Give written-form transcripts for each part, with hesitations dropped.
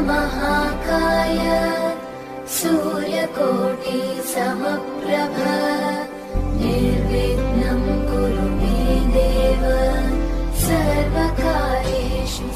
महाकाय सूर्यकोटि समप्रभ निर्विघ्नं कुरु मे देव सर्वकार्येषु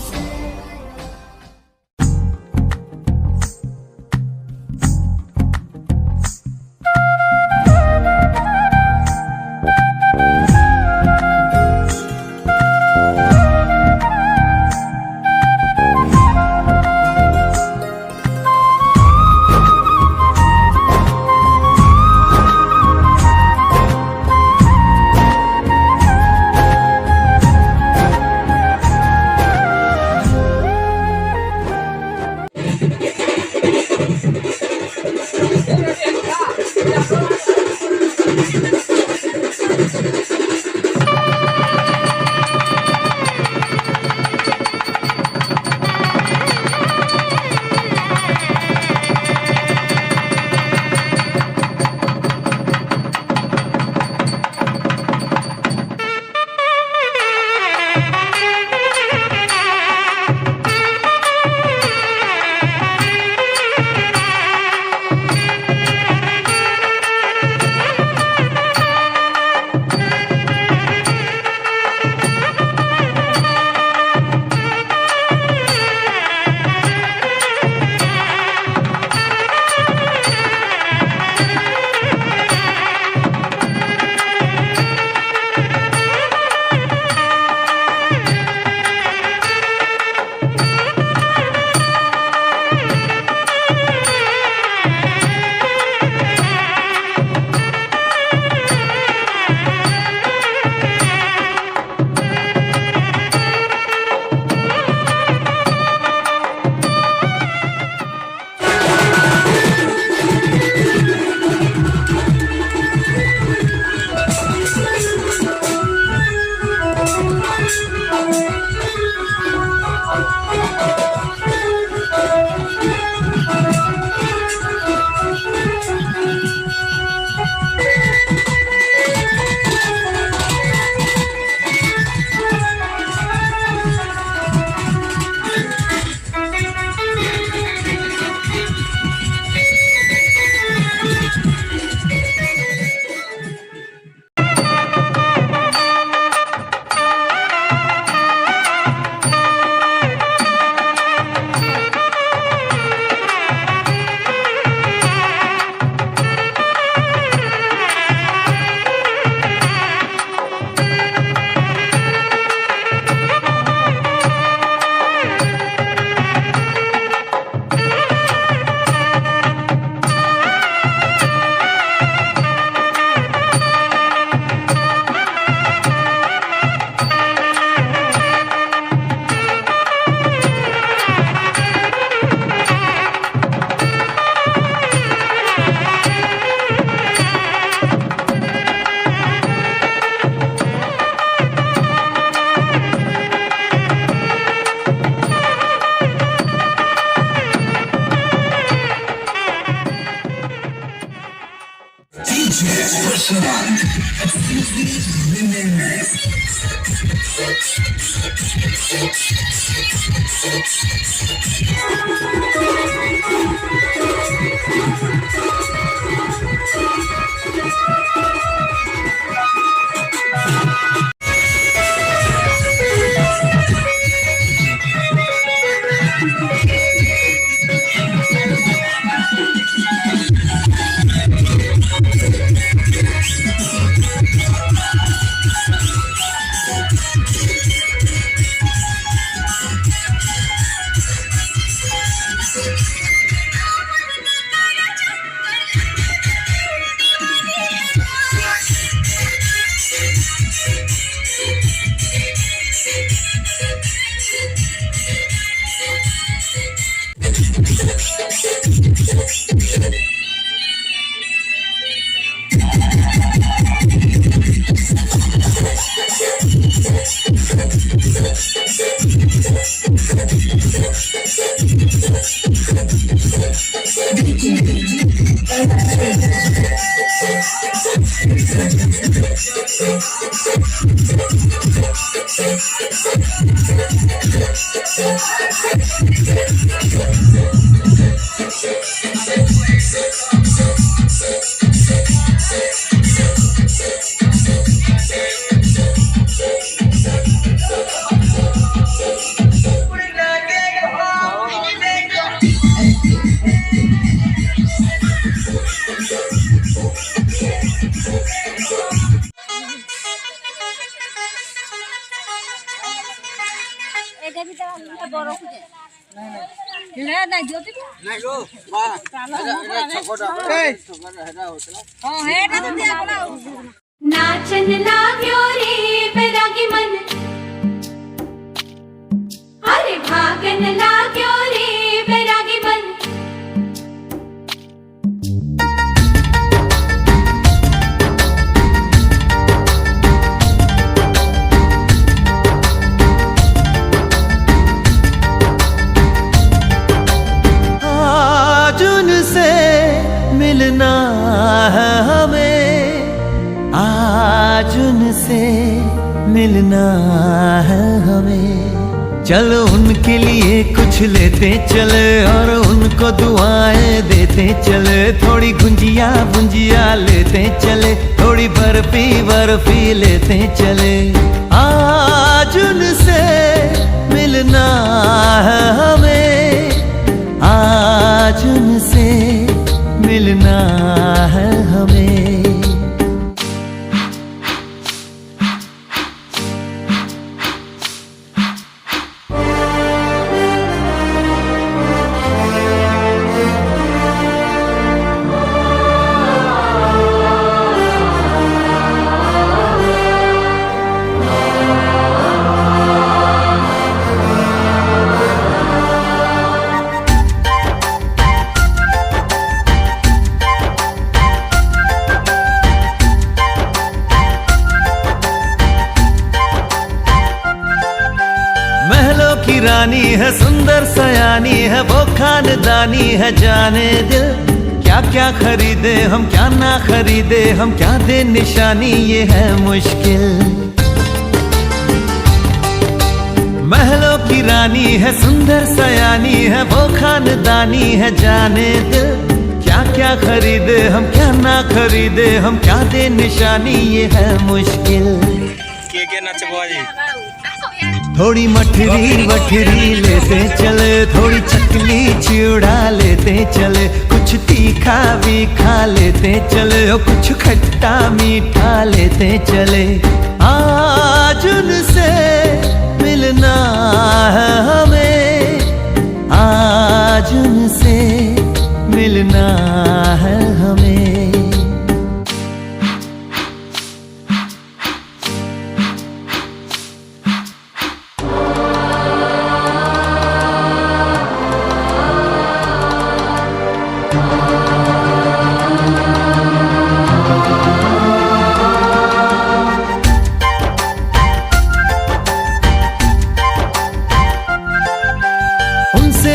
नाचन लाग्यो रे बैरागी मन, अरे भागन लाग्यो रे बैरागी मन। आज उनसे मिलना है हमें, आज उनसे मिलना है हमें। चलो उनके लिए कुछ लेते चले और उनको दुआएं देते चले। थोड़ी गुंजिया गुंजिया लेते चले, थोड़ी बर्फी बर्फी लेते चले। आज उनसे मिलना है हमें, आज उनसे मिलना है हमें। रानी है सुंदर सयानी है, वो खानदानी है जाने दिल। क्या क्या खरीदे हम क्या ना खरीदे हम, क्या दे निशानी ये है मुश्किल। महलों की रानी है सुंदर सयानी है, वो खानदानी है जाने दिल। क्या क्या खरीदे हम क्या ना खरीदे हम, क्या दे निशानी ये है मुश्किल। थोड़ी मठरी वठरी लेते चले, थोड़ी चकली चिड़ा लेते चले। कुछ तीखा भी खा लेते चले और कुछ खट्टा मीठा लेते चले। आज उनसे मिलना है हमें, आज उनसे मिलना है हमें।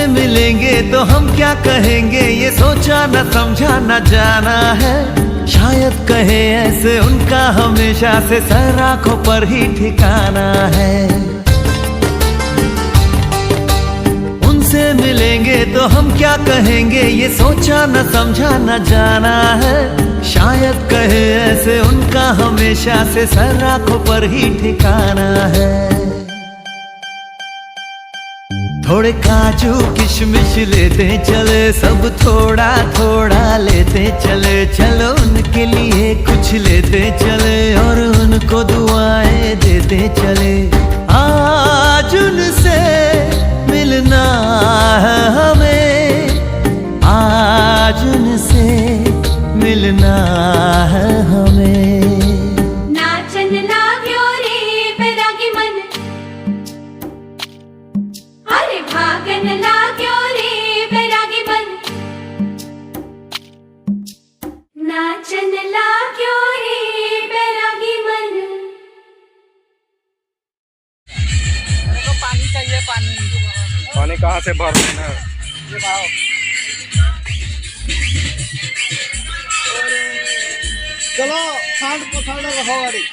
मिलेंगे तो हम क्या कहेंगे ये सोचा न समझा न जाना है। शायद कहे ऐसे उनका हमेशा से सर आंखों पर ही ठिकाना है। उनसे मिलेंगे तो हम क्या कहेंगे ये सोचा न समझा न जाना है। शायद कहे ऐसे उनका हमेशा से सर आंखों पर ही ठिकाना है। थोड़े काजू किशमिश लेते चले, सब थोड़ा थोड़ा लेते चले। चलो उनके लिए कुछ लेते चले और उनको दुआएं देते चले। आज उनसे मिलना है हमें, आज उनसे मिलना है हमें। नाचन लाग्यो रे बैरागी मन, अरे भागन लाग्यो रे बैरागी मन। नाचन लाग्यो रे बैरागी मन। मेरे को पानी चाहिए, पानी। पानी कहाँ से भर लेना? ये भाव। चलो सांड को सांड रहो गाड़ी।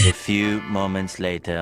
A few moments later.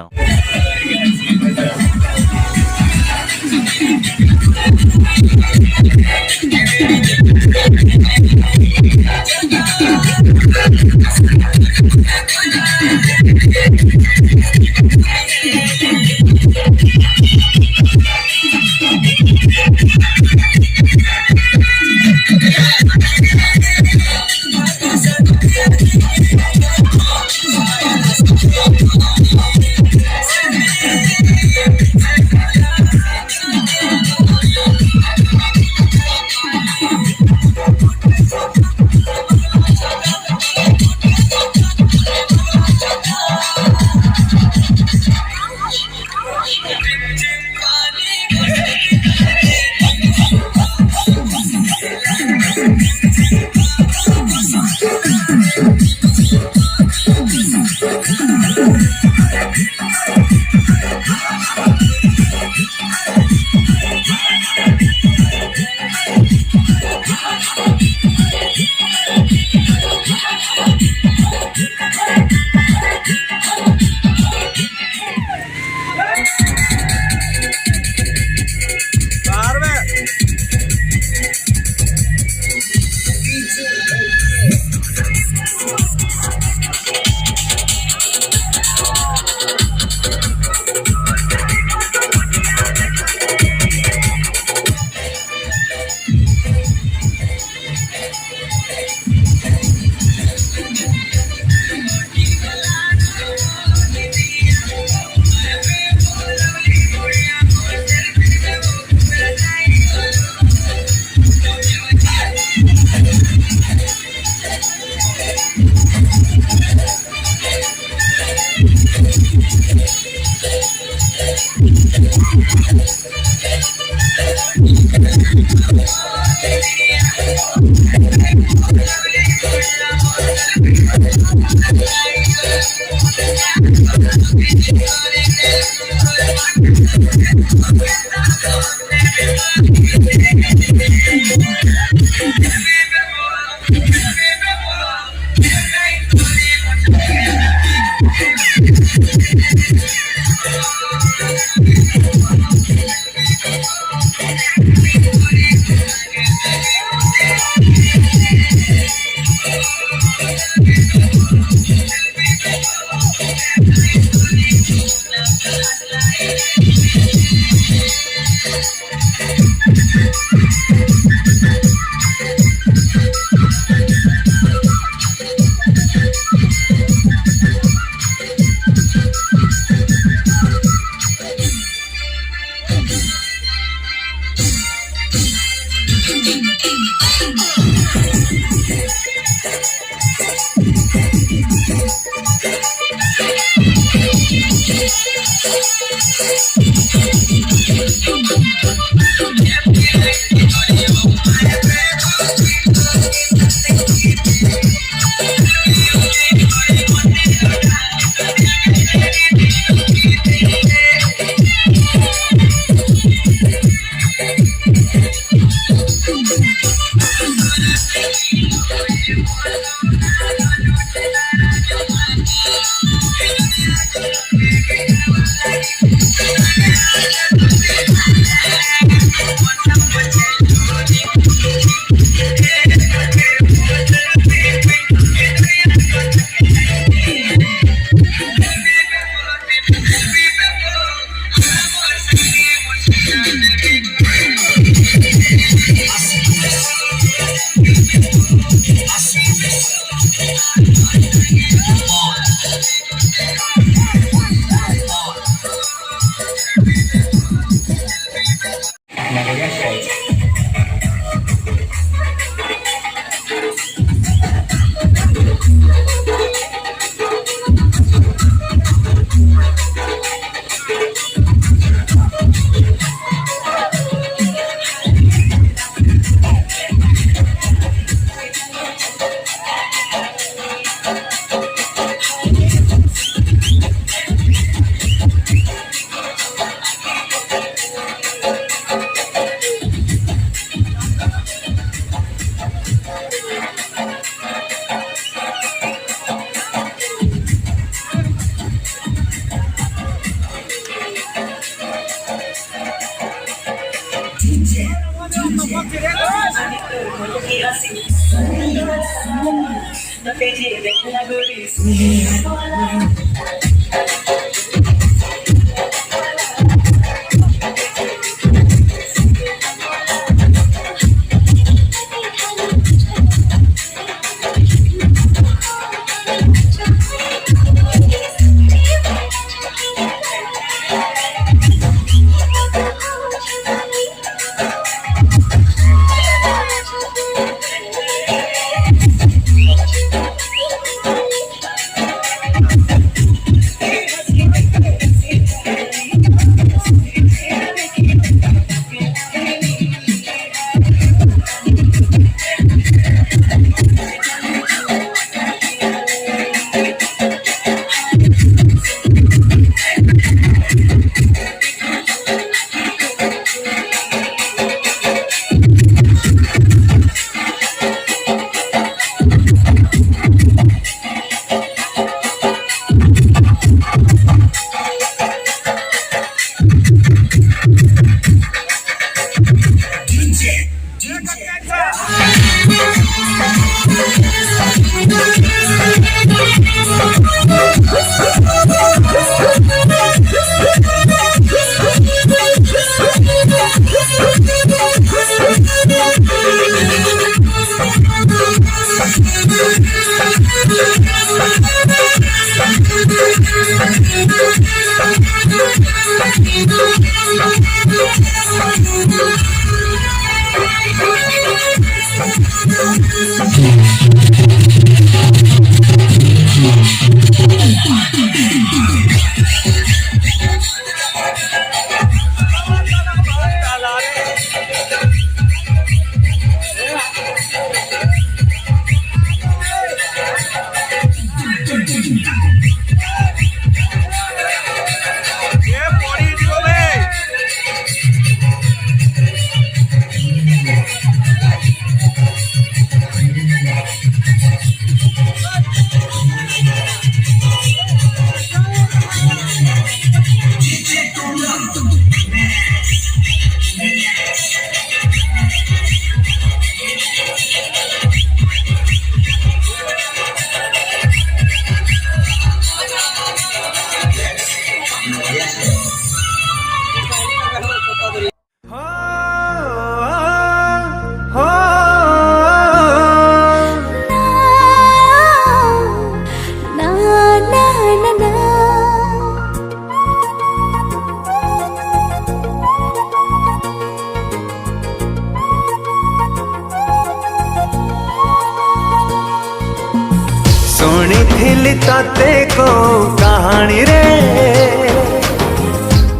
शुणी तते को कहानी रे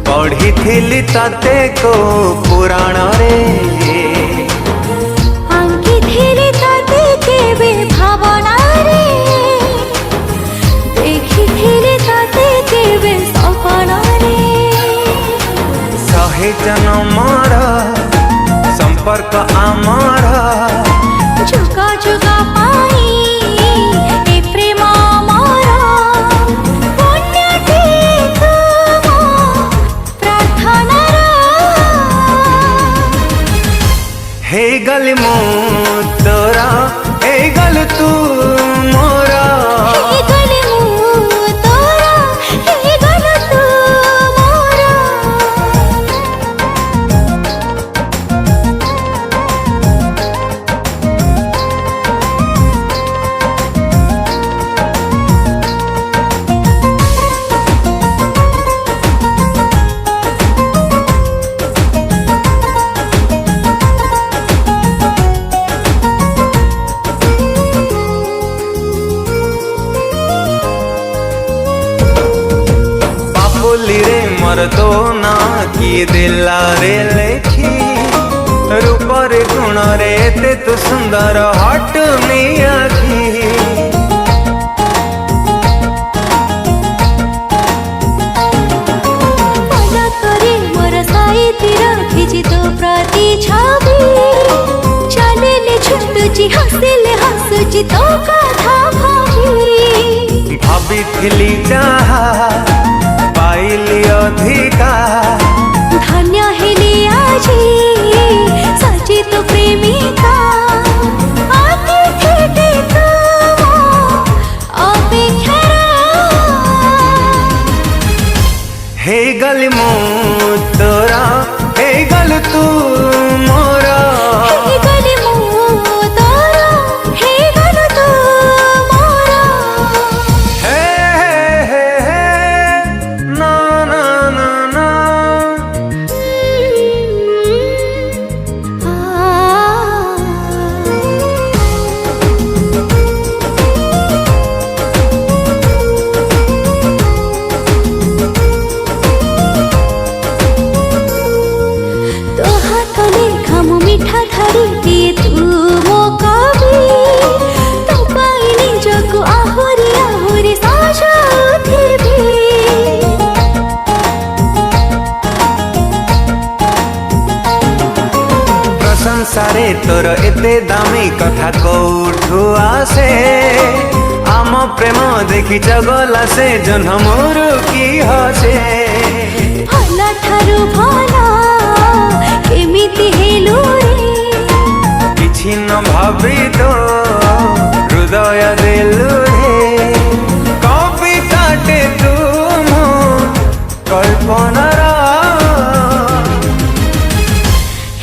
पढ़ी तते को पुराण रे आंकी तते केबे भावना रे देखी तते केबे सपना रे सहे जन्मर संपर्क आमर जुगा जुगा पाई ए प्रेम मोर पुण्यटी तुम प्रार्थना हे गल मो तोरा हे गल तू मोरा हे गल मु तोरा हे गल तू मोरा रे मोर तो ना किए दिला रे लेखी रूप रे गुण रे ते तू सुंदर हट में आखी मन करे मोर साईती रखिछि तो प्रति छवि चलेले छुटुछि हसिले हसुछि तो कथा भाभी भाभी जहा पाइली अधिका धन्य हेली आजी सची तो प्रेमिका अतिथि तुम अपेक्षारा हे गल मो तोरा हे गल तू मोरा हे गल मु तोरा हे गल तू मोरा हे ना ना ना ना तो हाथ लेखा मो मिठा धरी दिए तू मो कवि तो पाई निजको आहुरी आहुरी साजाउथिबी प्रशंसारे तोर एते दामी कथा कोठु आसे आम प्रेम देखी जगला से जन्मरु की हसे भला ठारू भला केमिति हेलु रे किछि न भाबी तो हृदय देलु रे कविताटे तुम कल्पनारा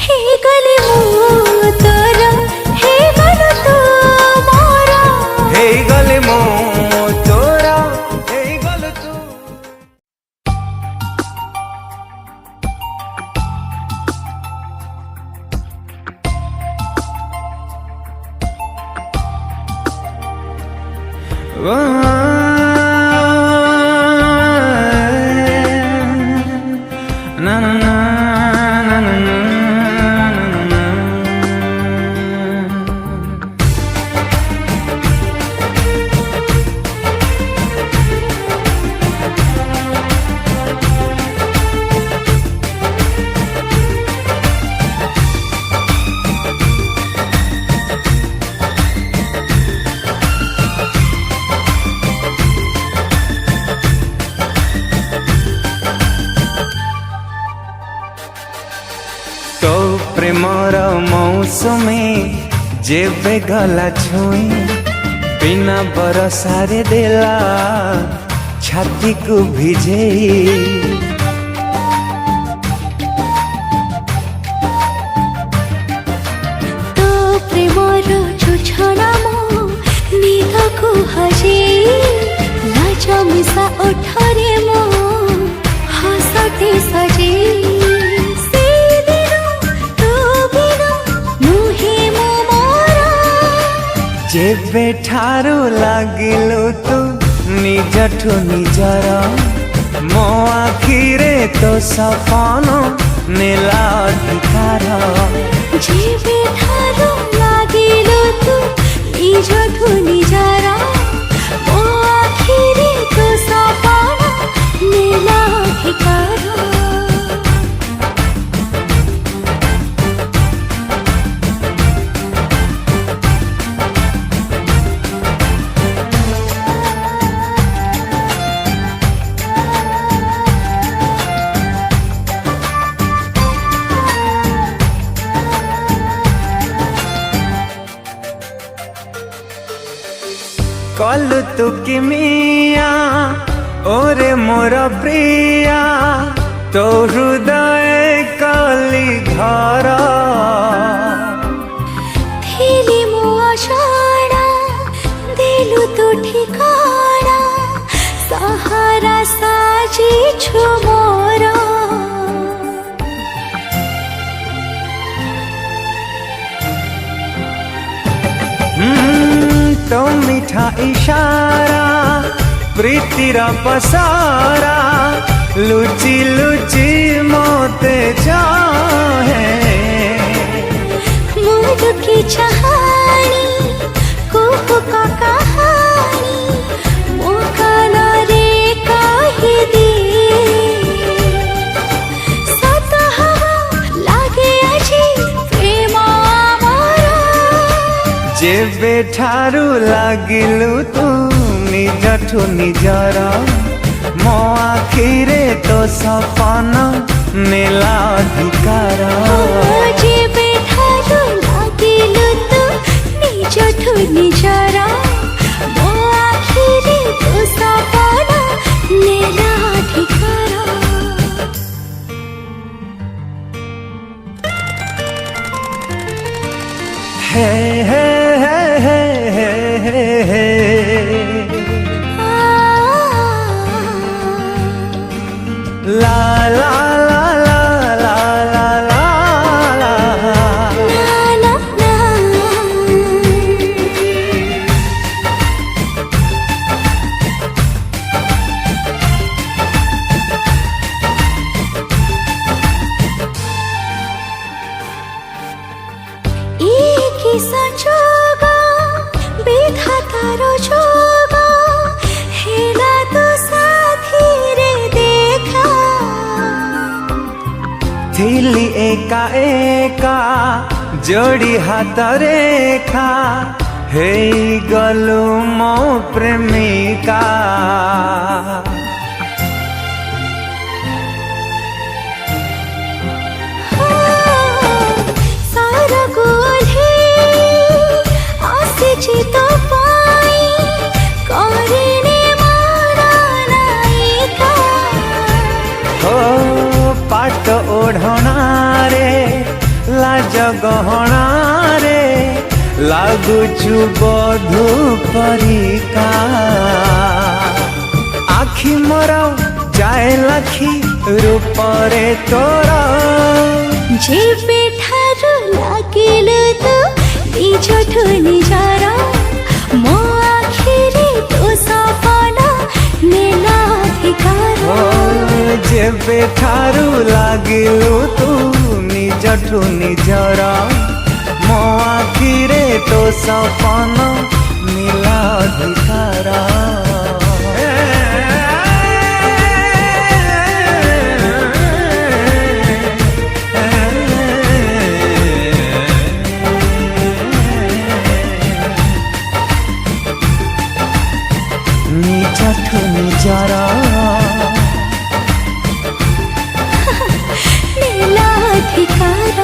हे गल मु तोरा हे गल तू मोरा हे गल मो तोरा हे गल तू ना ना ना ना ना ना तो प्रेमर मौसमे जेबे गला छुई बिना बरसारे देला छाती को भिजेई तो प्रेमर छुछना मो निदको हजे लाज मिसा ओठरे मो हसटे सजे जे जेबे ठारू लागिलु तू निजठु निजर मो आखिरे तो सपन नेला अधिकार जेबे ठारू लागिलु तू निजठु निजर मो आखिरे तो सपन नेला अधिकार कलु तू कि मिया ओरे मोर प्रिया तो हृदय कली घर थेली मो आशाड़ा देलु तो ठिकाना सहारा साजी छु मोरा तो मीठा इशारा प्रीतिर पसारा लुची लुची मोते चाहे मूड की चाहनी कुहू का कहानी मोकाना रे काहे दी सत हवा लागे आजी प्रेम आमारा जेबे ठारू लागिलु तू निजठु निजर मो आखिरे तो सपन नेला अधिकार जेबे ठारू लागिलु तू निजठु निजर मो आखिरे तो सपन नेला अधिकार हे हे हे हे हे हे ला ला ला ला ला ला ला ना ना एक ही संजोगा विधातारो जोगा हेला तो साथी रे देखा थिली एका एका जोड़ी हाथ रेखा हे गलु मो प्रेमिका सारा गोले आसे तो पाई करने मारा नायिका हो पाट ओढ़ना रे लाज गहना रे लागुचु बधु परिका आखि मोर जाए लाखी रूपरे तोरा जेबे ठारू लागिलु तू निजठु निजर मो आखिरे तो सपन नेला अधिकार जेबे ठारू लागिलु तू निजठु निजर मो आखिरे तो सपन नीला अधिकार निजठु निजर नेला अधिकार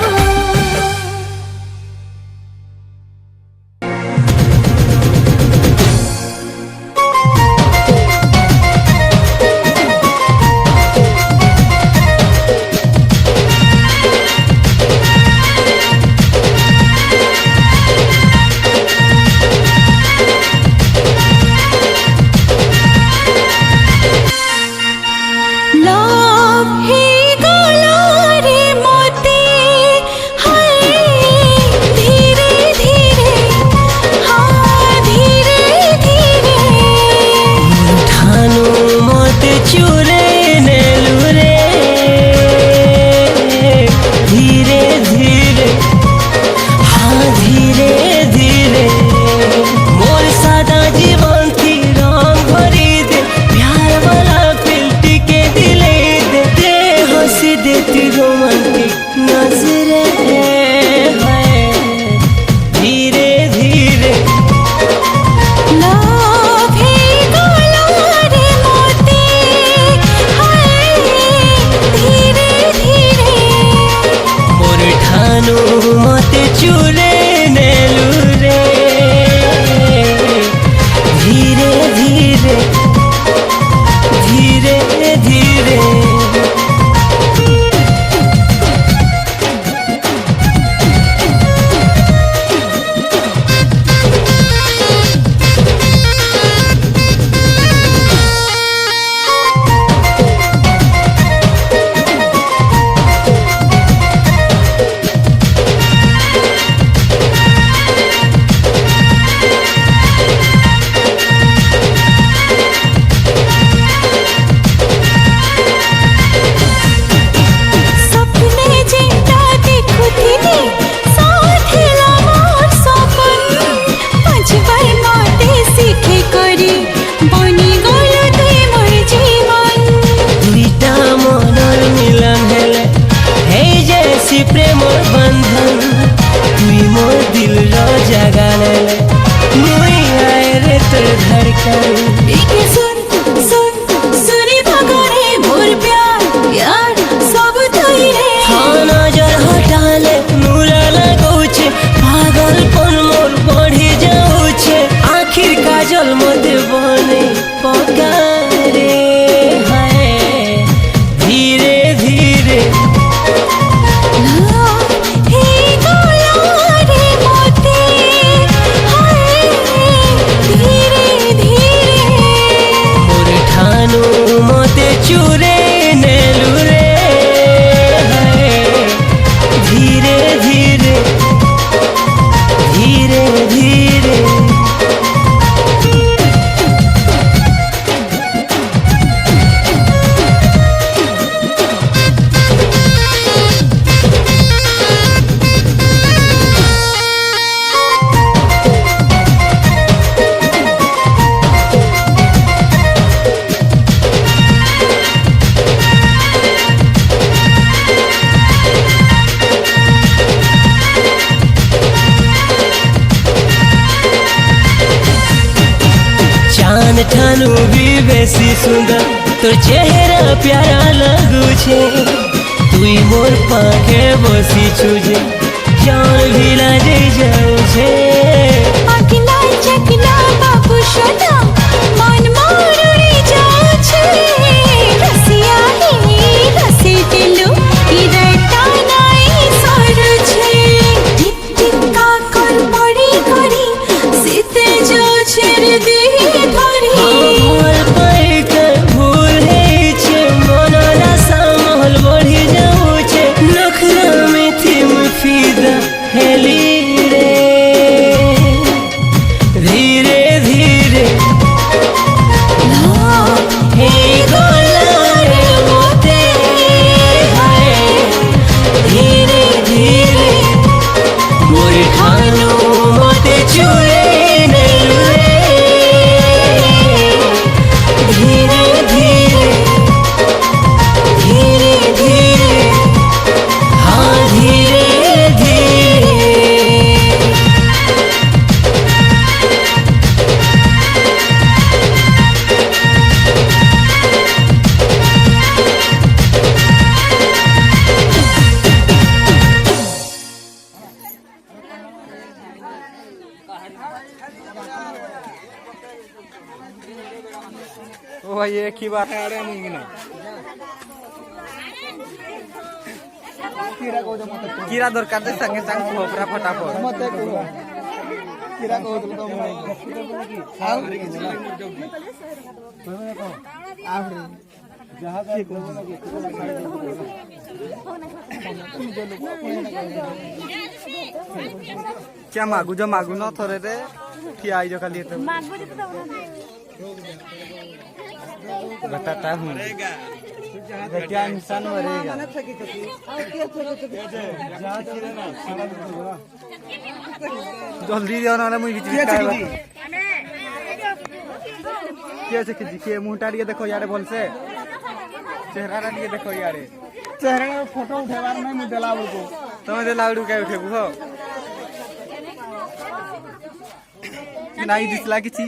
मिलती रोमांटिक नजरें हैं धीरे धीरे मोर ठानु मते चुले नेलु रे धीरे धीरे धीरे धीरे प्रेमर बंधन तुई मोर दिल रो जगा ले मुई आए रे तोर धड़कन सुन सुन सुनी भगोरे मोर प्यार यार सब तोई रे हाँ नजर हटा ले नूरा लगौछे पागलपन मोर बढ़ी जाऊछे आखिर काजल मते बने पकारे हाय धीरे धीरे मते चूरे नेलु रे धीरे धीरे धीरे धीरे ठानु भी बेसी सुंदर तोर चेहरा प्यारा लगू छे तुई मोर पाखे बसी छुजे जान भी लाजे जाऊ छे अगला चकला बाबू शोना मन मोर उड़ी जाऊ छे रसिया ही रसी दिलु इरटा नाई सर छे टिक टिक का कर पड़ी करी सीते जाऊ छे रे दी भूल पाइके भूल है छे मनरा सामहल बढ़ी जाऊ छे नखरा में थी मुफीदा हेली रे धीरे धीरे हे गोला रे मोते हाय धीरे धीरे मोर ठानु मते चुरे नेलु रे धीरे धीरे धीरे धीरे हाँ धीरे धीरे ओ भाई एक ही बार है नहीं ना कीरा दरकार दे संगे संग खोपरा फटाफट मते कीरा को तो क्या मागू जो मागू न थोड़े रे ठिया आई जो खाली तो बताता हूँ क्या इंसान मरेगा जल्दी दियो ना मुझे क्या से खिची के मुंह टाड़िए देखो यारे बोल से चेहरा टाड़िए देखो यारे चेहरा फोटो उठेबार नहीं मुझे देला को तुम देला क्या उठेबू हो नहीं दिसला किसी